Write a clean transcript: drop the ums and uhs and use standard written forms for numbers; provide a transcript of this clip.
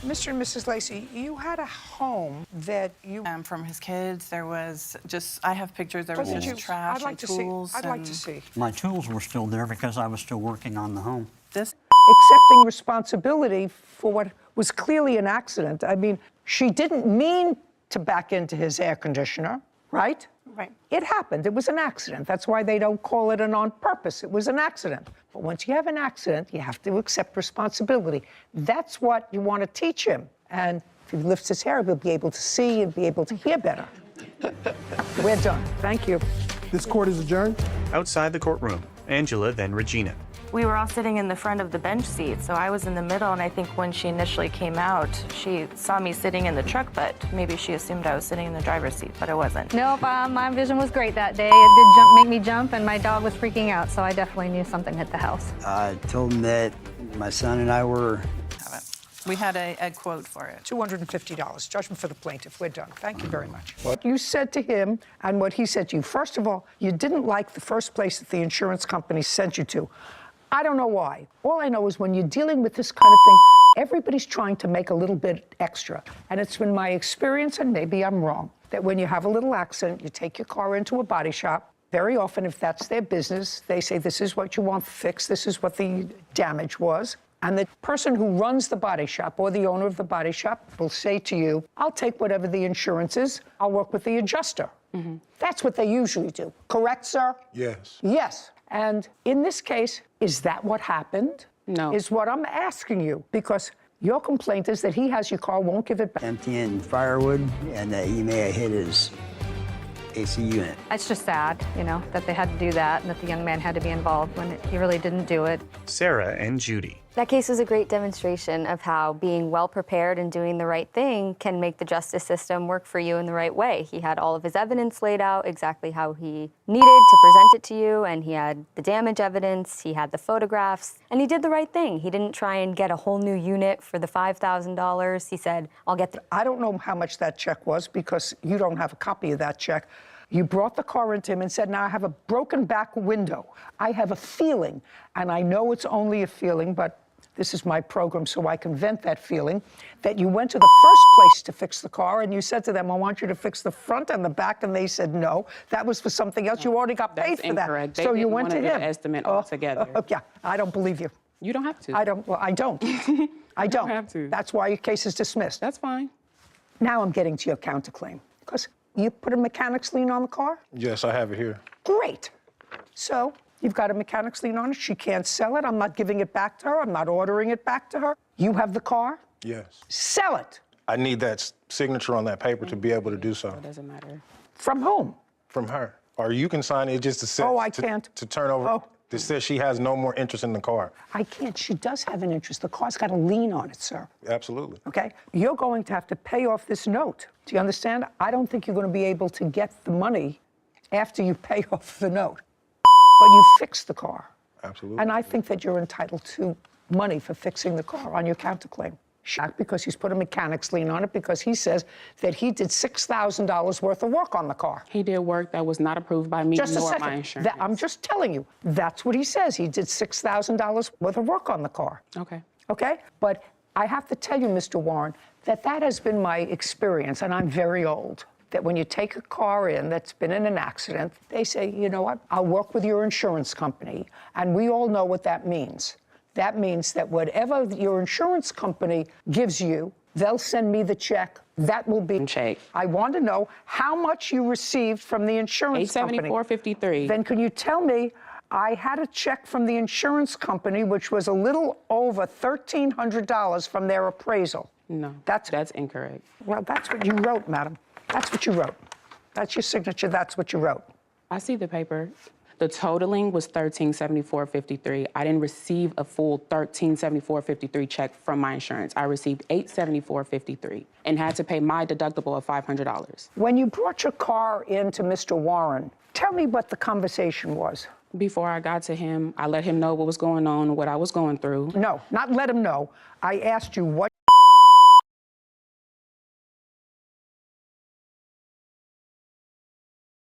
Mr. and Mrs. Lacey, you had a home that you... From his kids, there was just, I have pictures, there was just trash and tools. I'd like to see. My tools were still there because I was still working on the home. Accepting responsibility for what was clearly an accident. I mean, she didn't mean to back into his air conditioner, right? Right. It happened. It was an accident. That's why they don't call it an on purpose. It was an accident. But once you have an accident, you have to accept responsibility. That's what you want to teach him. And if he lifts his hair, he'll be able to see and be able to hear better. We're done. Thank you. This court is adjourned. Outside the courtroom, Angela, then Regina. We were all sitting in the front of the bench seat, so I was in the middle, and I think when she initially came out, she saw me sitting in the truck, but maybe she assumed I was sitting in the driver's seat, but I wasn't. Nope, my vision was great that day. It did make me jump, and my dog was freaking out, so I definitely knew something hit the house. I told him that my son and I were... We had a quote for it. $250. Judgment for the plaintiff. We're done. Thank you very much. What you said to him and what he said to you, first of all, you didn't like the first place that the insurance company sent you to. I don't know why. All I know is when you're dealing with this kind of thing, everybody's trying to make a little bit extra. And it's been my experience, and maybe I'm wrong, that when you have a little accident, you take your car into a body shop. Very often, if that's their business, they say, this is what you want fixed, this is what the damage was. And the person who runs the body shop or the owner of the body shop will say to you, I'll take whatever the insurance is, I'll work with the adjuster. Mm-hmm. That's what they usually do. Correct, sir? Yes. Yes. And in this case, is that what happened? No. Is what I'm asking you, because your complaint is that he has your car, won't give it back. emptying firewood, and that he may have hit his AC unit. It's just sad, you know, that they had to do that and that the young man had to be involved when he really didn't do it. Sarah and Judy. That case was a great demonstration of how being well prepared and doing the right thing can make the justice system work for you in the right way. He had all of his evidence laid out exactly how he needed to present it to you, and he had the damage evidence, he had the photographs, and he did the right thing. He didn't try and get a whole new unit for the $5,000. He said, I'll get the... I don't know how much that check was because you don't have a copy of that check. You brought the car into him and said, now I have a broken back window. I have a feeling, and I know it's only a feeling, but this is my program, so I can vent that feeling, that you went to the first place to fix the car, and you said to them, I want you to fix the front and the back, and they said no. That was for something else. You already got paid for that. Incorrect. So you went to him. Estimate altogether. Yeah, I don't believe you. You don't have to. I don't. Well, I don't. I don't. have to. That's why your case is dismissed. That's fine. Now I'm getting to your counterclaim, because you put a mechanic's lien on the car? Yes, I have it here. Great. So you've got a mechanic's lien on it. She can't sell it. I'm not giving it back to her. I'm not ordering it back to her. You have the car? Yes. Sell it. I need that signature on that paper to be able to do so. It doesn't matter. From whom? From her. Or you can sign it just to say... Oh, I can't. To turn over... Oh. That says she has no more interest in the car. I can't. She does have an interest. The car's got a lien on it, sir. Absolutely. Okay? You're going to have to pay off this note. Do you understand? I don't think you're going to be able to get the money after you pay off the note. But you fixed the car. Absolutely. And I think that you're entitled to money for fixing the car on your counterclaim. Because he's put a mechanic's lien on it, because he says that he did $6,000 worth of work on the car. He did work that was not approved by me Just a nor second. my insurance. I'm just telling you, that's what he says. He did $6,000 worth of work on the car. Okay. Okay? But I have to tell you, Mr. Warren, that has been my experience, and I'm very old, that when you take a car in that's been in an accident, they say, you know what, I'll work with your insurance company. And we all know what that means. That means that whatever your insurance company gives you, they'll send me the check. That will be... Check. I want to know how much you received from the insurance company. $874.53. Then can you tell me, I had a check from the insurance company, which was a little over $1,300 from their appraisal. No, that's incorrect. Well, that's what you wrote, madam. That's what you wrote. That's your signature. That's what you wrote. I see the paper. The totaling was $1,374.53. I didn't receive a full $1,374.53 check from my insurance. I received $874.53 and had to pay my deductible of $500. When you brought your car into Mr. Warren, tell me what the conversation was. Before I got to him, I let him know what was going on, what I was going through. No, not let him know. I asked you what